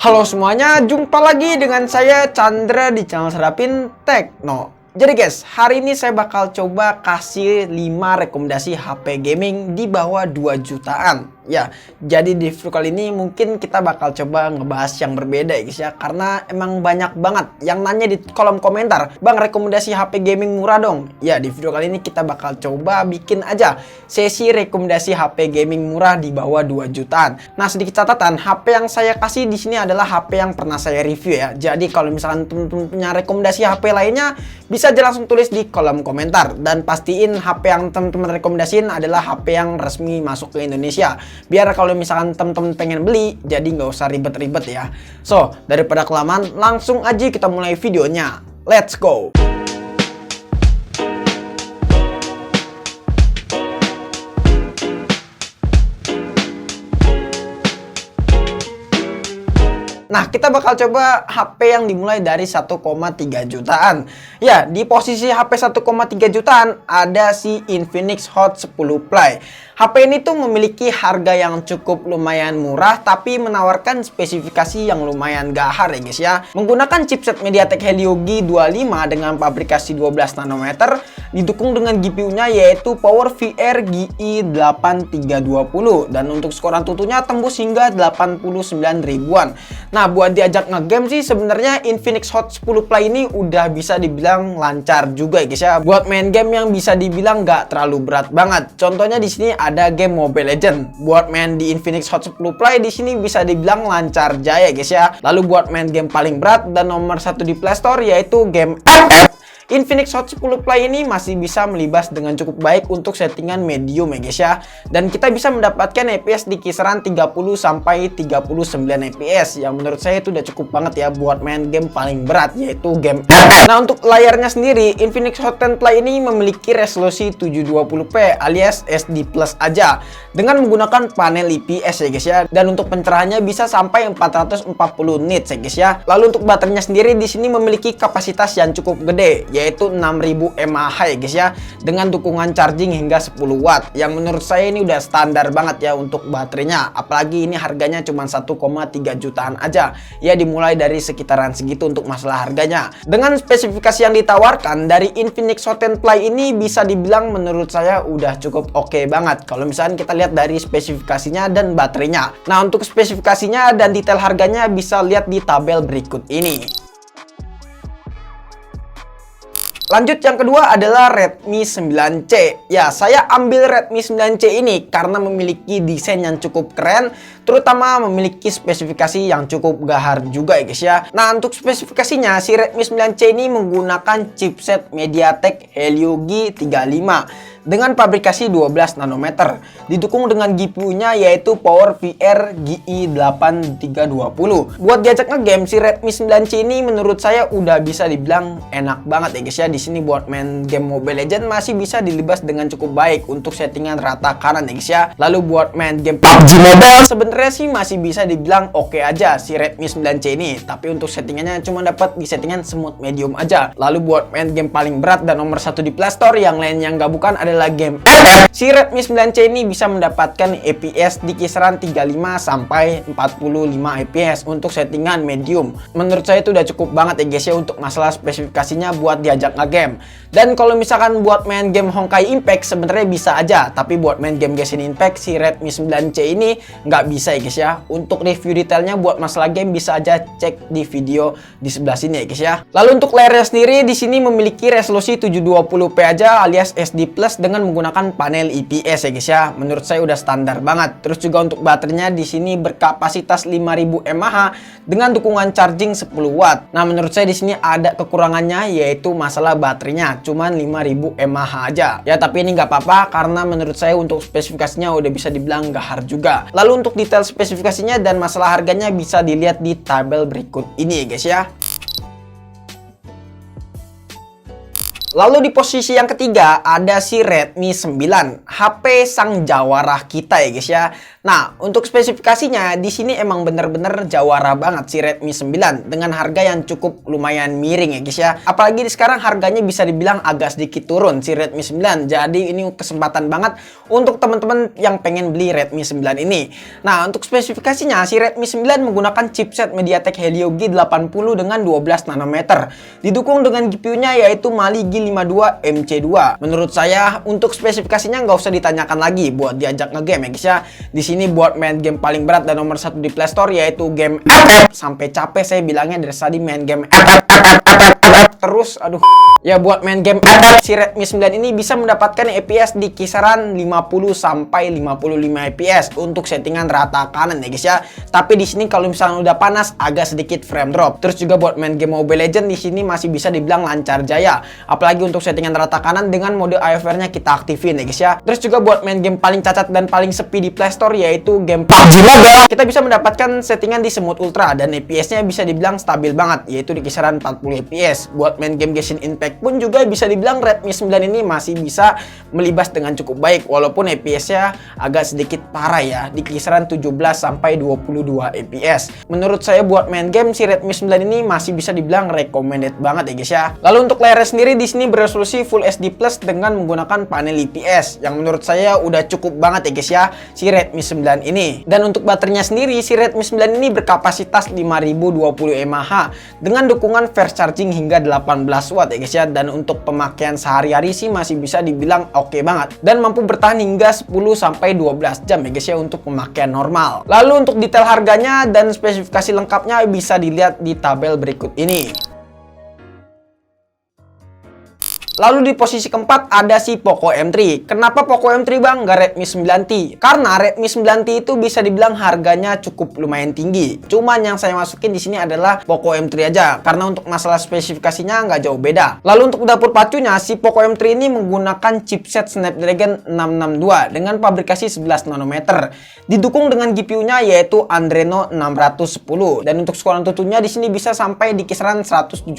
Halo semuanya, jumpa lagi dengan saya Chandra di channel Serapin Tekno. Jadi guys, hari ini saya bakal coba kasih 5 rekomendasi HP gaming di bawah 2 jutaan. Ya, jadi di video kali ini mungkin kita bakal coba ngebahas yang berbeda ya guys ya. Karena emang banyak banget yang nanya di kolom komentar, "Bang, rekomendasi HP gaming murah dong." Ya, di video kali ini kita bakal coba bikin aja sesi rekomendasi HP gaming murah di bawah 2 jutaan. Nah, sedikit catatan, HP yang saya kasih di sini adalah HP yang pernah saya review ya. Jadi kalau misalkan teman-teman punya rekomendasi HP lainnya, bisa aja langsung tulis di kolom komentar. Dan pastiin HP yang teman-teman rekomendasiin adalah HP yang resmi masuk ke Indonesia. Biar kalau misalkan teman-teman pengen beli, jadi nggak usah ribet-ribet ya. So, daripada kelamaan, langsung aja kita mulai videonya. Let's go! Nah, kita bakal coba HP yang dimulai dari 1,3 jutaan. Ya, di posisi HP 1,3 jutaan ada si Infinix Hot 10 Play. HP ini tuh memiliki harga yang cukup lumayan murah, tapi menawarkan spesifikasi yang lumayan gahar ya guys ya. Menggunakan chipset MediaTek Helio G25 dengan pabrikasi 12 nanometer, didukung dengan GPU-nya yaitu PowerVR GI8320, dan untuk skor Antutunya tembus hingga 89 ribuan. Nah, buat diajak ngegame sih sebenarnya Infinix Hot 10 Play ini udah bisa dibilang lancar juga ya guys ya. Buat main game yang bisa dibilang nggak terlalu berat banget. Contohnya di sini ada game Mobile Legends. Buat main di Infinix Hot 10 Play di sini bisa dibilang lancar jaya guys ya. Lalu buat main game paling berat dan nomor 1 di Play Store yaitu game FF, Infinix Hot 10 Play ini masih bisa melibas dengan cukup baik untuk settingan medium ya guys ya. Dan kita bisa mendapatkan FPS di kisaran 30 sampai 39 FPS yang menurut saya itu udah cukup banget ya buat main game paling berat yaitu game. Nah, untuk layarnya sendiri Infinix Hot 10 Play ini memiliki resolusi 720p alias SD Plus aja dengan menggunakan panel IPS ya guys ya. Dan untuk pencerahannya bisa sampai 440 nits ya guys ya. Lalu untuk baterainya sendiri di sini memiliki kapasitas yang cukup gede yaitu 6000 mAh ya guys ya, dengan dukungan charging hingga 10 watt yang menurut saya ini udah standar banget ya untuk baterainya. Apalagi ini harganya cuma 1,3 jutaan aja ya, dimulai dari sekitaran segitu untuk masalah harganya. Dengan spesifikasi yang ditawarkan dari Infinix Hot 10 Play ini bisa dibilang menurut saya udah cukup oke banget kalau misalnya kita lihat dari spesifikasinya dan baterainya. Nah, untuk spesifikasinya dan detail harganya bisa lihat di tabel berikut ini. Lanjut, yang kedua adalah Redmi 9C. Ya, saya ambil Redmi 9C ini karena memiliki desain yang cukup keren, terutama memiliki spesifikasi yang cukup gahar juga ya guys ya. Nah, untuk spesifikasinya si Redmi 9C ini menggunakan chipset MediaTek Helio G35 dengan pabrikasi 12 nanometer, didukung dengan GPU-nya yaitu PowerVR GI8320. Buat diajak ngegame si Redmi 9C ini menurut saya udah bisa dibilang enak banget ya guys ya. Di sini buat main game Mobile Legends masih bisa dilibas dengan cukup baik untuk settingan rata kanan ya guys ya. Lalu buat main game PUBG Mobile sebenarnya sih masih bisa dibilang oke aja si Redmi 9C ini, tapi untuk settingannya cuma dapat di settingan smooth medium aja. Lalu buat main game paling berat dan nomor 1 di Play Store yang lain yang gak bukan adalah game si Redmi 9C ini bisa mendapatkan FPS di kisaran 35 sampai 45 FPS untuk settingan medium. Menurut saya itu udah cukup banget ya guys ya untuk masalah spesifikasinya buat diajak ngegame. Dan kalau misalkan buat main game Honkai Impact sebenarnya bisa aja, tapi buat main game Genshin Impact si Redmi 9C ini nggak bisa ya guys ya. Untuk review detailnya buat masalah game bisa aja cek di video di sebelah sini ya guys ya. Lalu untuk layarnya sendiri di sini memiliki resolusi 720p aja alias SD Plus dengan menggunakan panel IPS ya guys ya. Menurut saya udah standar banget. Terus juga untuk baterainya di sini berkapasitas 5000 mAh dengan dukungan charging 10 watt. Nah, menurut saya di sini ada kekurangannya yaitu masalah baterainya, cuman 5000 mAh aja. Ya, tapi ini nggak apa-apa karena menurut saya untuk spesifikasinya udah bisa dibilang gahar juga. Lalu untuk detail spesifikasinya dan masalah harganya bisa dilihat di tabel berikut ini ya guys ya. Lalu di posisi yang ketiga ada si Redmi 9, HP sang jawara kita ya guys ya. Nah, untuk spesifikasinya di sini emang bener-bener jawara banget si Redmi 9 dengan harga yang cukup lumayan miring ya guys ya. Apalagi sekarang harganya bisa dibilang agak sedikit turun si Redmi 9. Jadi ini kesempatan banget untuk teman-teman yang pengen beli Redmi 9 ini. Nah, untuk spesifikasinya si Redmi 9 menggunakan chipset MediaTek Helio G80 dengan 12 nanometer. Didukung dengan GPU-nya yaitu Mali G52 MC2. Menurut saya untuk spesifikasinya nggak usah ditanyakan lagi buat diajak ngegame ya guys ya. Di sini buat main game paling berat dan nomor 1 di Play Store yaitu game sampai capek saya bilangnya dari tadi main game terus aduh. Ya buat main game si Redmi 9 ini bisa mendapatkan FPS di kisaran 50 sampai 55 FPS untuk settingan rata kanan ya guys ya. Tapi di sini kalau misalnya udah panas agak sedikit frame drop. Terus juga buat main game Mobile Legends di sini masih bisa dibilang lancar jaya. Apalagi untuk settingan rata kanan dengan mode AFR-nya kita aktifin ya guys ya. Terus juga buat main game paling cacat dan paling sepi di Play Store yaitu game PUBG Mobile. Kita bisa mendapatkan settingan di Smooth Ultra dan FPS-nya bisa dibilang stabil banget yaitu di kisaran 40 FPS. Buat main game Genshin Impact pun juga bisa dibilang Redmi 9 ini masih bisa melibas dengan cukup baik walaupun FPS-nya agak sedikit parah ya di kisaran 17 sampai 22 FPS. Menurut saya buat main game si Redmi 9 ini masih bisa dibilang recommended banget ya guys ya. Lalu untuk layarnya sendiri di sini beresolusi Full HD Plus dengan menggunakan panel IPS yang menurut saya udah cukup banget ya guys ya si Redmi 9 ini. Dan untuk baterainya sendiri si Redmi 9 ini berkapasitas 5020 mAh dengan dukungan fast charging hingga 18 watt ya guys ya. Dan untuk pemakaian sehari-hari sih masih bisa dibilang oke banget dan mampu bertahan hingga 10 sampai 12 jam ya guys ya untuk pemakaian normal. Lalu untuk detail harganya dan spesifikasi lengkapnya bisa dilihat di tabel berikut ini. Lalu di posisi keempat ada si Poco M3. Kenapa Poco M3 bang? Nggak Redmi 9T? Karena Redmi 9T itu bisa dibilang harganya cukup lumayan tinggi. Cuman yang saya masukin di sini adalah Poco M3 aja. Karena untuk masalah spesifikasinya nggak jauh beda. Lalu untuk dapur pacunya, si Poco M3 ini menggunakan chipset Snapdragon 662 dengan pabrikasi 11 nanometer. Didukung dengan GPU-nya yaitu Adreno 610. Dan untuk skor Antutunya di sini bisa sampai di kisaran 175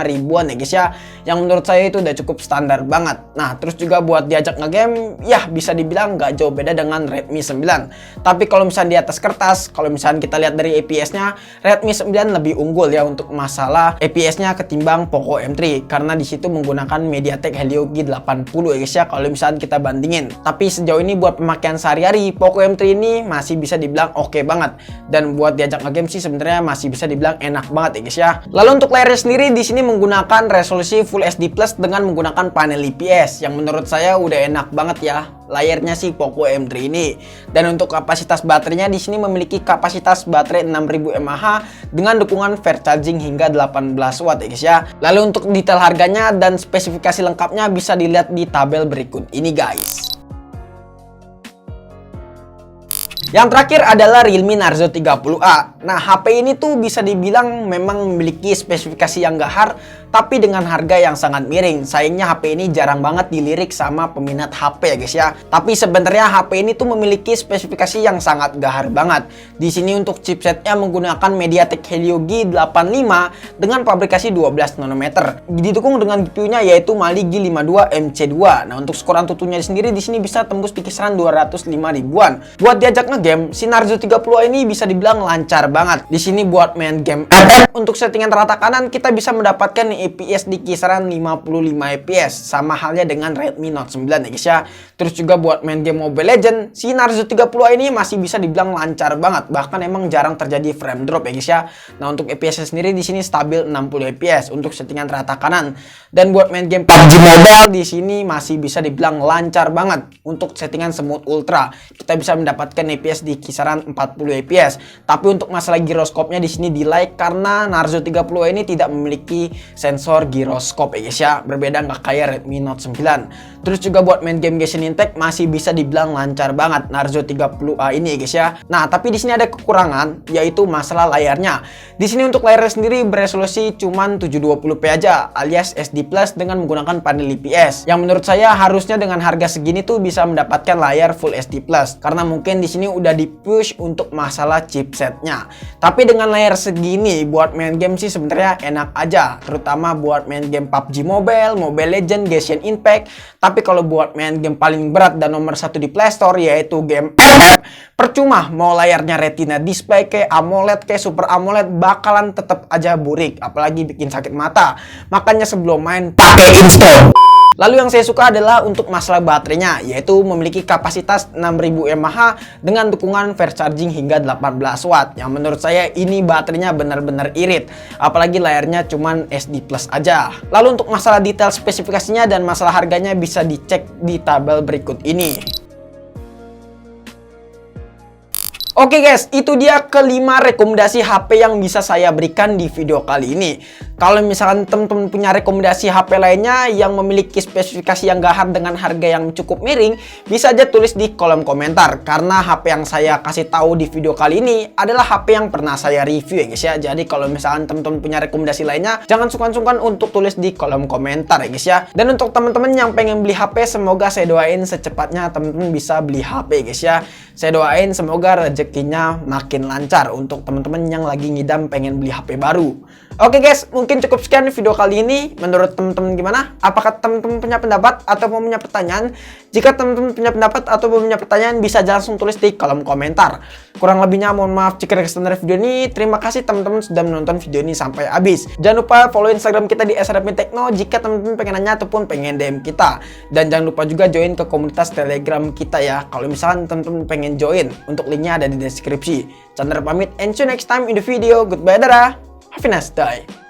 ribuan ya guys ya. Yang menurut saya itu udah cukup standar banget. Nah, terus juga buat diajak ngegame, ya bisa dibilang nggak jauh beda dengan Redmi 9. Tapi kalau misalnya di atas kertas, kalau misalnya kita lihat dari FPS-nya, Redmi 9 lebih unggul ya untuk masalah FPS-nya ketimbang Poco M3 karena di situ menggunakan MediaTek Helio G80 ya guys ya kalau misalnya kita bandingin. Tapi sejauh ini buat pemakaian sehari-hari, Poco M3 ini masih bisa dibilang oke banget. Dan buat diajak ngegame sih sebenarnya masih bisa dibilang enak banget ya guys ya. Lalu untuk layarnya sendiri di sini menggunakan resolusi Full HD Plus dengan menggunakan panel IPS yang menurut saya udah enak banget ya layarnya si Poco M3 ini. Dan untuk kapasitas baterainya di sini memiliki kapasitas baterai 6000 mAh dengan dukungan fast charging hingga 18 watt ya guys ya. Lalu untuk detail harganya dan spesifikasi lengkapnya bisa dilihat di tabel berikut ini guys. Yang terakhir adalah Realme Narzo 30A. Nah, HP ini tuh bisa dibilang memang memiliki spesifikasi yang gahar, tapi dengan harga yang sangat miring. Sayangnya HP ini jarang banget dilirik sama peminat HP ya guys ya. Tapi sebenarnya HP ini tuh memiliki spesifikasi yang sangat gahar banget. Di sini untuk chipsetnya menggunakan MediaTek Helio G85 dengan pabrikasi 12 nanometer. Didukung dengan GPU-nya yaitu Mali G52 MC2. Nah, untuk skor Antutunya sendiri di sini bisa tembus di kisaran 205 ribuan. Buat diajak ngegame, si Narzo 30A ini bisa dibilang lancar banget. Di sini buat main game untuk settingan rata kanan kita bisa mendapatkan FPS di kisaran 55 FPS sama halnya dengan Redmi Note 9 ya guys ya. Terus juga buat main game Mobile Legends, si Narzo 30A ini masih bisa dibilang lancar banget. Bahkan emang jarang terjadi frame drop ya guys ya. Nah, untuk FPS sendiri di sini stabil 60 FPS untuk settingan rata kanan. Dan buat main game PUBG Mobile di sini masih bisa dibilang lancar banget untuk settingan Smooth Ultra. Kita bisa mendapatkan FPS di kisaran 40 FPS. Tapi untuk masalah giroskopnya di sini di like karena Narzo 30A ini tidak memiliki sensor giroskop ya guys ya. Berbeda nggak kayak Redmi Note 9. Terus juga buat main game Genshin Impact masih bisa dibilang lancar banget Narzo 30A ini ya guys ya. Nah, tapi di sini ada kekurangan yaitu masalah layarnya. Di sini untuk layarnya sendiri beresolusi cuman 720p aja alias SD Plus dengan menggunakan panel IPS. Yang menurut saya harusnya dengan harga segini tuh bisa mendapatkan layar Full HD Plus karena mungkin di sini udah di-push untuk masalah chipsetnya. Tapi dengan layar segini buat main game sih sebenarnya enak aja, terutama buat main game PUBG Mobile, Mobile Legends, Genshin Impact. Tapi kalau buat main game paling berat dan nomor satu di Play Store yaitu game FF, percuma mau layarnya Retina display kayak AMOLED kayak Super AMOLED bakalan tetap aja burik, apalagi bikin sakit mata. Makanya sebelum main pakai install. Lalu yang saya suka adalah untuk masalah baterainya, yaitu memiliki kapasitas 6000 mAh dengan dukungan fast charging hingga 18 watt. Yang menurut saya ini baterainya benar-benar irit, apalagi layarnya cuman SD Plus aja. Lalu untuk masalah detail spesifikasinya dan masalah harganya bisa dicek di tabel berikut ini. Oke guys, itu dia kelima rekomendasi HP yang bisa saya berikan di video kali ini. Kalau misalkan teman-teman punya rekomendasi HP lainnya yang memiliki spesifikasi yang gahar dengan harga yang cukup miring, bisa aja tulis di kolom komentar. Karena HP yang saya kasih tahu di video kali ini adalah HP yang pernah saya review ya guys ya. Jadi kalau misalkan teman-teman punya rekomendasi lainnya, jangan sungkan-sungkan untuk tulis di kolom komentar ya guys ya. Dan untuk teman-teman yang pengen beli HP, semoga saya doain secepatnya teman-teman bisa beli HP guys ya. Saya doain semoga rezekinya makin lancar untuk teman-teman yang lagi ngidam pengen beli HP baru. Oke guys, mungkin cukup sekian video kali ini. Menurut teman-teman gimana? Apakah teman-teman punya pendapat atau mau punya pertanyaan? Jika teman-teman punya pendapat atau mau punya pertanyaan, bisa langsung tulis di kolom komentar. Kurang lebihnya mohon maaf jika ada kesalahan video ini. Terima kasih teman-teman sudah menonton video ini sampai habis. Jangan lupa follow Instagram kita di @admintekno jika teman-teman pengen nanya ataupun pengen DM kita. Dan jangan lupa juga join ke komunitas Telegram kita ya. Kalau misalkan teman-teman pengen join, untuk linknya ada di deskripsi. Chandra pamit, and see you next time in the video. Goodbye, dadah. Have a nice day.